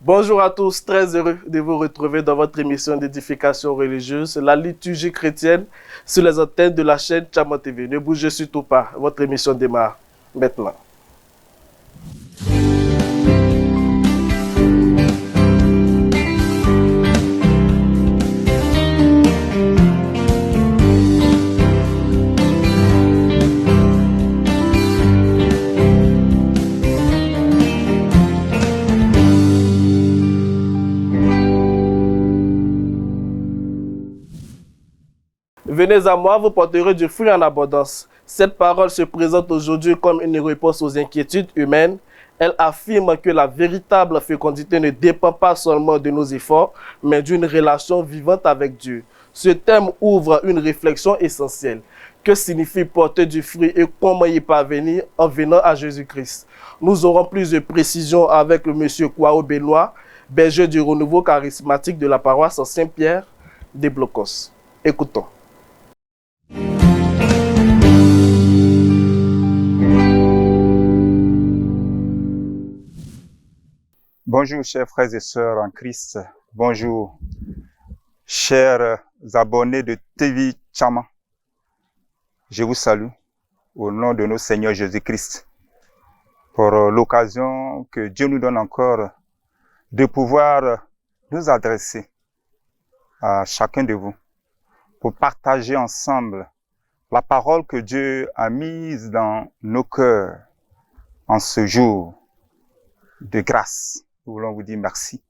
Bonjour à tous, très heureux de vous retrouver dans votre émission d'édification religieuse, la liturgie chrétienne, sur les antennes de la chaîne Tchama TV. Ne bougez surtout pas, votre émission démarre maintenant. Venez à moi, vous porterez du fruit en abondance. Cette parole se présente aujourd'hui comme une réponse aux inquiétudes humaines. Elle affirme que la véritable fécondité ne dépend pas seulement de nos efforts, mais d'une relation vivante avec Dieu. Ce thème ouvre une réflexion essentielle. Que signifie porter du fruit et comment y parvenir en venant à Jésus-Christ? Nous aurons plus de précisions avec M. Kwao Benoît, berger du renouveau charismatique de la paroisse Saint-Pierre des Blocos. Écoutons. Bonjour chers frères et sœurs en Christ, bonjour chers abonnés de TV Tchama. Je vous salue au nom de notre Seigneur Jésus-Christ pour l'occasion que Dieu nous donne encore de pouvoir nous adresser à chacun de vous pour partager ensemble la parole que Dieu a mise dans nos cœurs en ce jour de grâce. Nous voulons vous dire merci.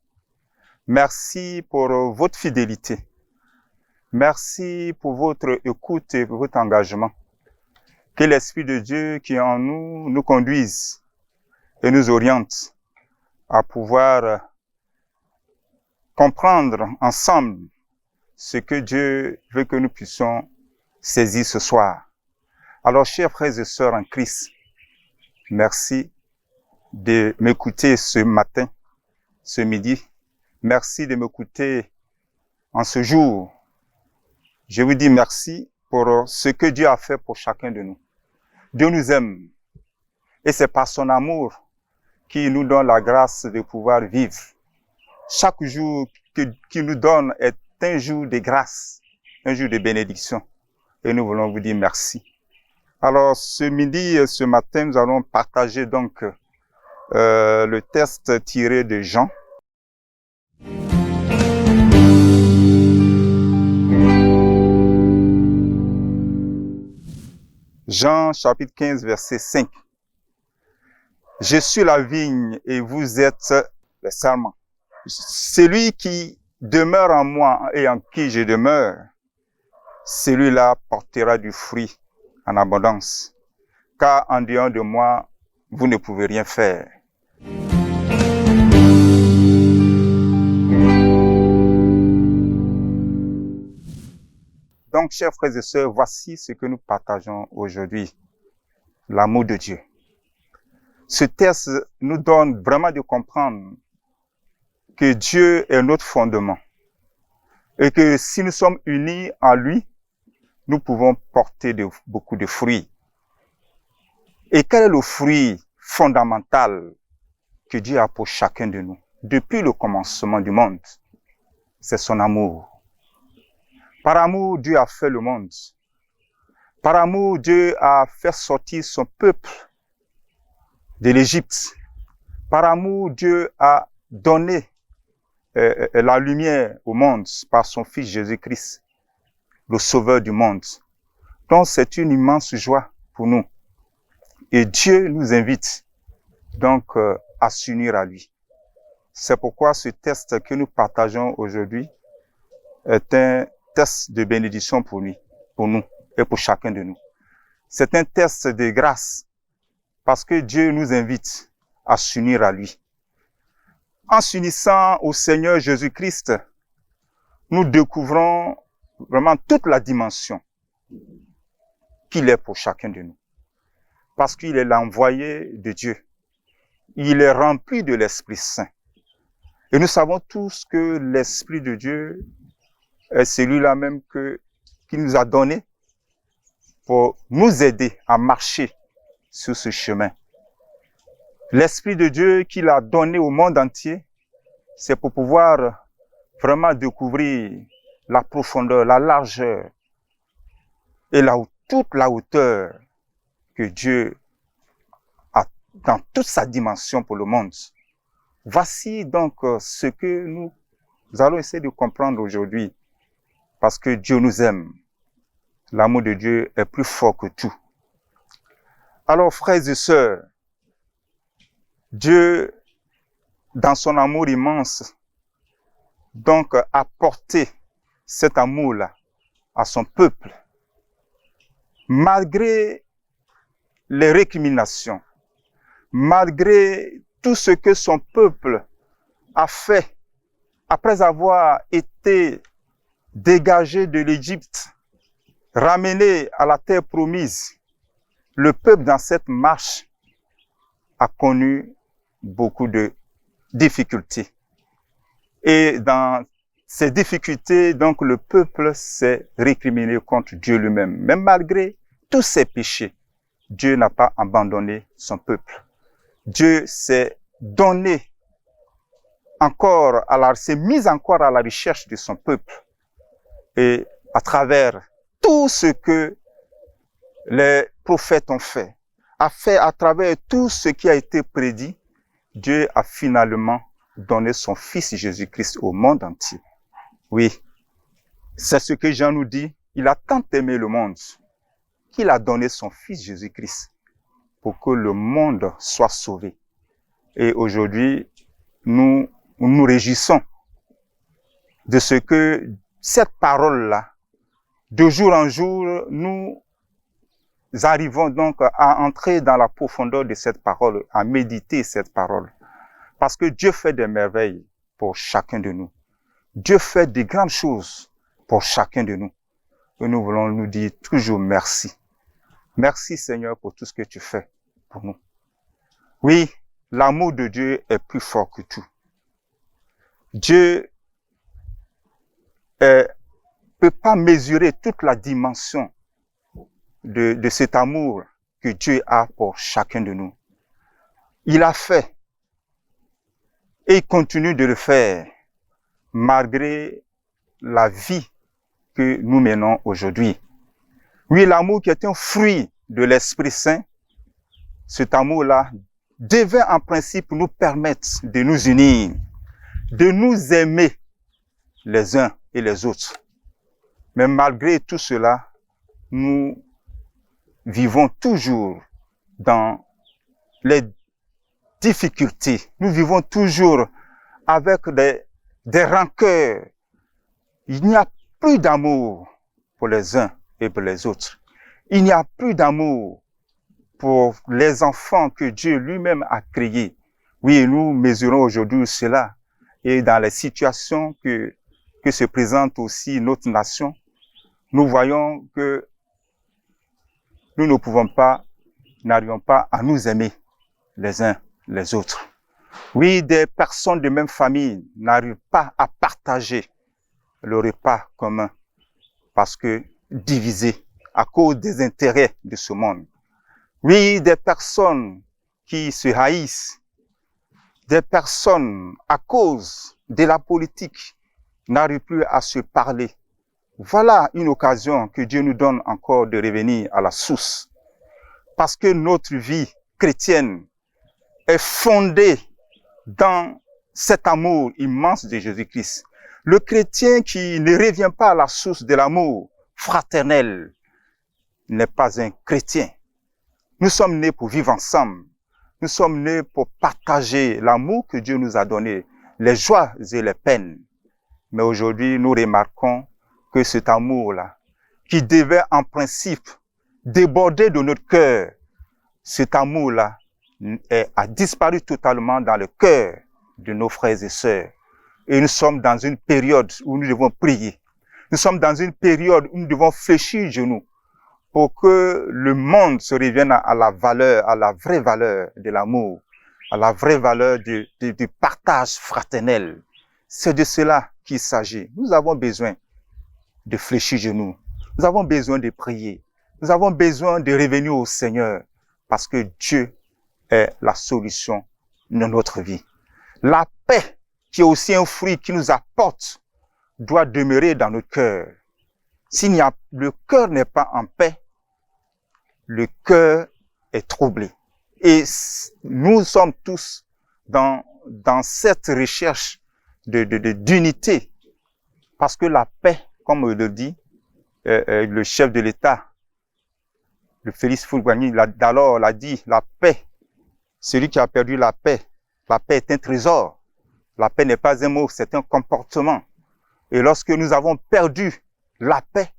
Merci pour votre fidélité. Merci pour votre écoute et pour votre engagement. Que l'Esprit de Dieu qui est en nous nous conduise et nous oriente à pouvoir comprendre ensemble ce que Dieu veut que nous puissions saisir ce soir. Alors, chers frères et sœurs en Christ, merci de m'écouter ce matin, ce midi. Merci de m'écouter en ce jour. Je vous dis merci pour ce que Dieu a fait pour chacun de nous. Dieu nous aime et c'est par son amour qu'il nous donne la grâce de pouvoir vivre. Chaque jour qu'il nous donne est un jour de grâce, un jour de bénédiction. Et nous voulons vous dire merci. Alors ce midi et ce matin, nous allons partager donc le texte tiré de Jean. Jean chapitre 15 verset 5. Je suis la vigne et vous êtes les sarments. Celui qui demeure en moi et en qui je demeure, celui-là portera du fruit en abondance. Car en dehors de moi, vous ne pouvez rien faire. Donc, chers frères et sœurs, voici ce que nous partageons aujourd'hui. L'amour de Dieu. Ce texte nous donne vraiment de comprendre que Dieu est notre fondement. Et que si nous sommes unis en lui, nous pouvons porter beaucoup de fruits. Et quel est le fruit fondamental que Dieu a pour chacun de nous? Depuis le commencement du monde, c'est son amour. Par amour, Dieu a fait le monde. Par amour, Dieu a fait sortir son peuple de l'Égypte. Par amour, Dieu a donné la lumière au monde par son Fils Jésus-Christ, le Sauveur du monde. Donc, c'est une immense joie pour nous. Et Dieu nous invite donc à s'unir à lui. C'est pourquoi ce texte que nous partageons aujourd'hui est un texte de bénédiction pour nous et pour chacun de nous. C'est un texte de grâce parce que Dieu nous invite à s'unir à lui. En s'unissant au Seigneur Jésus-Christ, nous découvrons vraiment toute la dimension qu'il est pour chacun de nous. Parce qu'il est l'envoyé de Dieu. Il est rempli de l'Esprit Saint. Et nous savons tous que l'Esprit de Dieu est celui-là même qu'il nous a donné pour nous aider à marcher sur ce chemin. L'Esprit de Dieu qu'il a donné au monde entier c'est pour pouvoir vraiment découvrir la profondeur, la largeur et toute la hauteur que Dieu a dans toute sa dimension pour le monde. Voici donc ce que nous allons essayer de comprendre aujourd'hui, parce que Dieu nous aime. L'amour de Dieu est plus fort que tout. Alors, frères et sœurs, Dieu, dans son amour immense, donc a porté cet amour-là à son peuple, malgré les récriminations, malgré tout ce que son peuple a fait après avoir été dégagé de l'Égypte, ramené à la terre promise. Le peuple dans cette marche a connu beaucoup de difficultés. Et dans ces difficultés, donc le peuple s'est récriminé contre Dieu lui-même. Même malgré tous ses péchés, Dieu n'a pas abandonné son peuple. Dieu s'est donné encore s'est mis encore à la recherche de son peuple. Et à travers tout ce que les prophètes ont fait à travers tout ce qui a été prédit, Dieu a finalement donné son Fils Jésus-Christ au monde entier. Oui, c'est ce que Jean nous dit. Il a tant aimé le monde qu'il a donné son Fils Jésus-Christ pour que le monde soit sauvé. Et aujourd'hui, nous nous réjouissons de ce que cette parole-là, de jour en jour, nous arrivons donc à entrer dans la profondeur de cette parole, à méditer cette parole. Parce que Dieu fait des merveilles pour chacun de nous. Dieu fait de grandes choses pour chacun de nous. Et nous voulons nous dire toujours merci. Merci Seigneur pour tout ce que tu fais pour nous. Oui, l'amour de Dieu est plus fort que tout. Dieu ne peut pas mesurer toute la dimension de cet amour que Dieu a pour chacun de nous. Il a fait et il continue de le faire malgré la vie que nous menons aujourd'hui. Oui, l'amour qui est un fruit de l'Esprit Saint, cet amour-là devait en principe nous permettre de nous unir, de nous aimer les uns et les autres. Mais malgré tout cela, nous vivons toujours dans les difficultés. Nous vivons toujours avec des rancœurs. Il n'y a plus d'amour pour les uns et pour les autres. Il n'y a plus d'amour pour les enfants que Dieu lui-même a créés. Oui, nous mesurons aujourd'hui cela. Et dans les situations que se présente aussi notre nation, nous voyons que nous ne pouvons pas, n'arrivons pas à nous aimer les uns les autres. Oui, des personnes de même famille n'arrivent pas à partager le repas commun parce que divisés à cause des intérêts de ce monde. Oui, des personnes qui se haïssent, des personnes à cause de la politique n'arrivent plus à se parler. Voilà une occasion que Dieu nous donne encore de revenir à la source. Parce que notre vie chrétienne est fondée dans cet amour immense de Jésus-Christ. Le chrétien qui ne revient pas à la source de l'amour fraternel n'est pas un chrétien. Nous sommes nés pour vivre ensemble. Nous sommes nés pour partager l'amour que Dieu nous a donné, les joies et les peines. Mais aujourd'hui, nous remarquons que cet amour-là, qui devait en principe déborder de notre cœur, cet amour-là a disparu totalement dans le cœur de nos frères et sœurs. Et nous sommes dans une période où nous devons prier. Nous sommes dans une période où nous devons fléchir les genoux pour que le monde se revienne à la valeur, à la vraie valeur de l'amour, à la vraie valeur du partage fraternel. C'est de cela qu'il s'agit. Nous avons besoin de fléchir les genoux. Nous avons besoin de prier. Nous avons besoin de revenir au Seigneur parce que Dieu est la solution de notre vie. La paix qui est aussi un fruit qui nous apporte, doit demeurer dans notre cœur. Le cœur n'est pas en paix, le cœur est troublé. Et nous sommes tous dans cette recherche d'unité. Parce que la paix, comme le dit le chef de l'État, le Félix Houphouët-Boigny, d'alors l'a dit, la paix, celui qui a perdu la paix est un trésor. La paix n'est pas un mot, c'est un comportement. Et lorsque nous avons perdu la paix,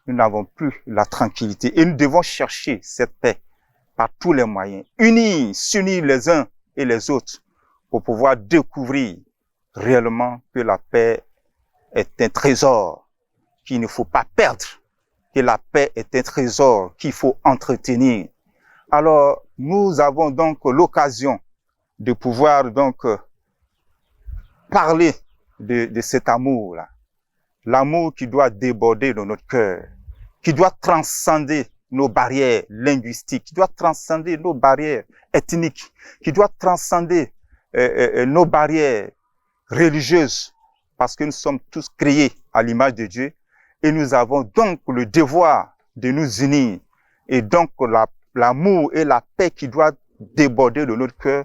nous n'avons plus la tranquillité. Et nous devons chercher cette paix par tous les moyens. S'unir les uns et les autres pour pouvoir découvrir réellement que la paix est un trésor qu'il ne faut pas perdre, que la paix est un trésor qu'il faut entretenir. Alors, nous avons donc l'occasion de pouvoir donc parler de cet amour-là. L'amour qui doit déborder de notre cœur, qui doit transcender nos barrières linguistiques, qui doit transcender nos barrières ethniques, qui doit transcender nos barrières religieuses, parce que nous sommes tous créés à l'image de Dieu, et nous avons donc le devoir de nous unir. Et donc l'amour et la paix qui doit déborder de notre cœur,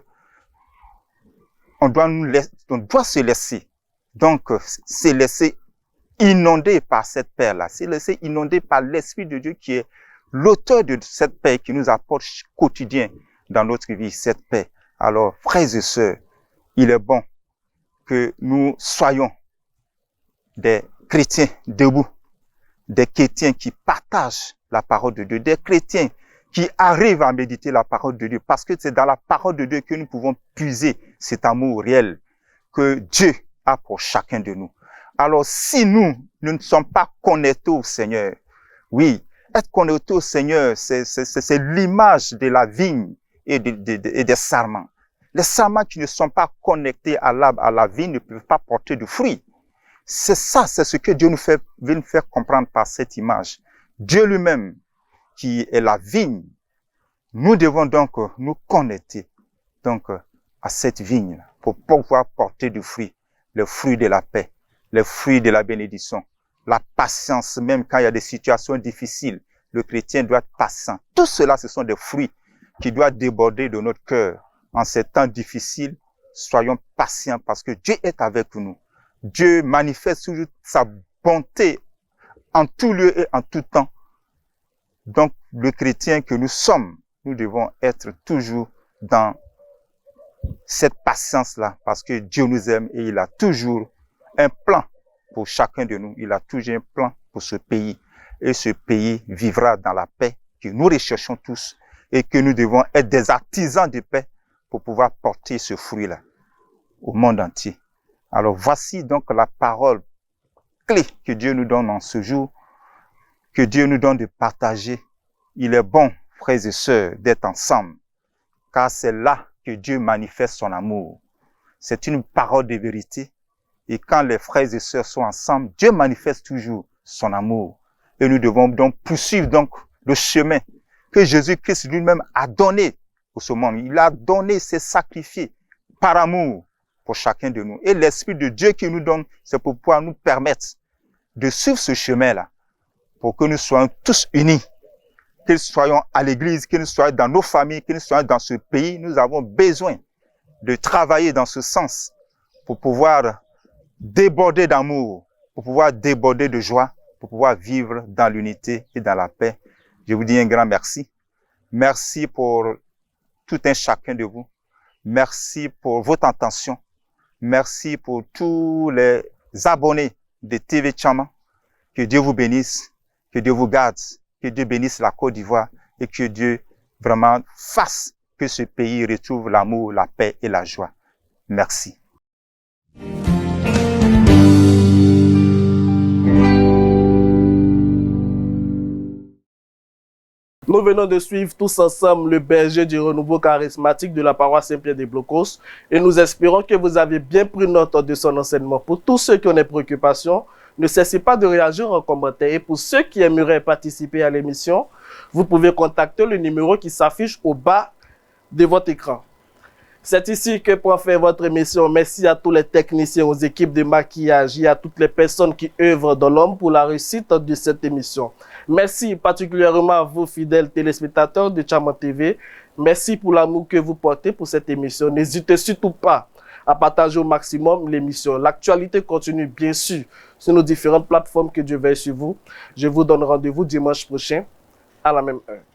on doit se laisser, donc se laisser inonder par cette paix-là, se laisser inonder par l'Esprit de Dieu qui est l'auteur de cette paix qui nous apporte quotidien dans notre vie, cette paix. Alors, frères et sœurs, il est bon que nous soyons des chrétiens debout, des chrétiens qui partagent la parole de Dieu, des chrétiens qui arrivent à méditer la parole de Dieu, parce que c'est dans la parole de Dieu que nous pouvons puiser cet amour réel que Dieu a pour chacun de nous. Alors, si nous ne sommes pas connectés au Seigneur, oui, être connecté au Seigneur, c'est l'image de la vigne et des sarments. Les sarments qui ne sont pas connectés à la vigne ne peuvent pas porter de fruits. C'est ça, c'est ce que Dieu veut nous faire comprendre par cette image. Dieu lui-même, qui est la vigne, nous devons donc nous connecter donc à cette vigne pour pouvoir porter du fruit, le fruit de la paix, le fruit de la bénédiction, la patience, même quand il y a des situations difficiles, le chrétien doit être patient. Tout cela, ce sont des fruits qui doivent déborder de notre cœur. En ces temps difficiles, soyons patients parce que Dieu est avec nous. Dieu manifeste toujours sa bonté en tout lieu et en tout temps. Donc, le chrétien que nous sommes, nous devons être toujours dans cette patience-là parce que Dieu nous aime et il a toujours un plan pour chacun de nous. Il a toujours un plan pour ce pays. Et ce pays vivra dans la paix que nous recherchons tous et que nous devons être des artisans de paix pour pouvoir porter ce fruit-là au monde entier. Alors voici donc la parole clé que Dieu nous donne en ce jour, que Dieu nous donne de partager. Il est bon, frères et sœurs, d'être ensemble, car c'est là que Dieu manifeste son amour. C'est une parole de vérité. Et quand les frères et sœurs sont ensemble, Dieu manifeste toujours son amour. Et nous devons donc poursuivre donc le chemin que Jésus-Christ lui-même a donné pour ce monde. Il a donné, s'est sacrifié par amour pour chacun de nous. Et l'Esprit de Dieu qui nous donne, c'est pour pouvoir nous permettre de suivre ce chemin-là, pour que nous soyons tous unis, que nous soyons à l'église, que nous soyons dans nos familles, que nous soyons dans ce pays. Nous avons besoin de travailler dans ce sens pour pouvoir déborder d'amour, pour pouvoir déborder de joie, pour pouvoir vivre dans l'unité et dans la paix. Je vous dis un grand merci. Merci pour tout un chacun de vous. Merci pour votre attention. Merci pour tous les abonnés de TV Tchama. Que Dieu vous bénisse, que Dieu vous garde, que Dieu bénisse la Côte d'Ivoire et que Dieu vraiment fasse que ce pays retrouve l'amour, la paix et la joie. Merci. Nous venons de suivre tous ensemble le berger du renouveau charismatique de la paroisse Saint-Pierre des Blocos et nous espérons que vous avez bien pris note de son enseignement. Pour tous ceux qui ont des préoccupations, ne cessez pas de réagir en commentaire. Et pour ceux qui aimeraient participer à l'émission, vous pouvez contacter le numéro qui s'affiche au bas de votre écran. C'est ici que prend fin votre émission. Merci à tous les techniciens, aux équipes de maquillage et à toutes les personnes qui œuvrent dans l'homme pour la réussite de cette émission. Merci particulièrement à vous, fidèles téléspectateurs de Tchama TV. Merci pour l'amour que vous portez pour cette émission. N'hésitez surtout pas à partager au maximum l'émission. L'actualité continue bien sûr sur nos différentes plateformes que Dieu veille sur vous. Je vous donne rendez-vous dimanche prochain à la même heure.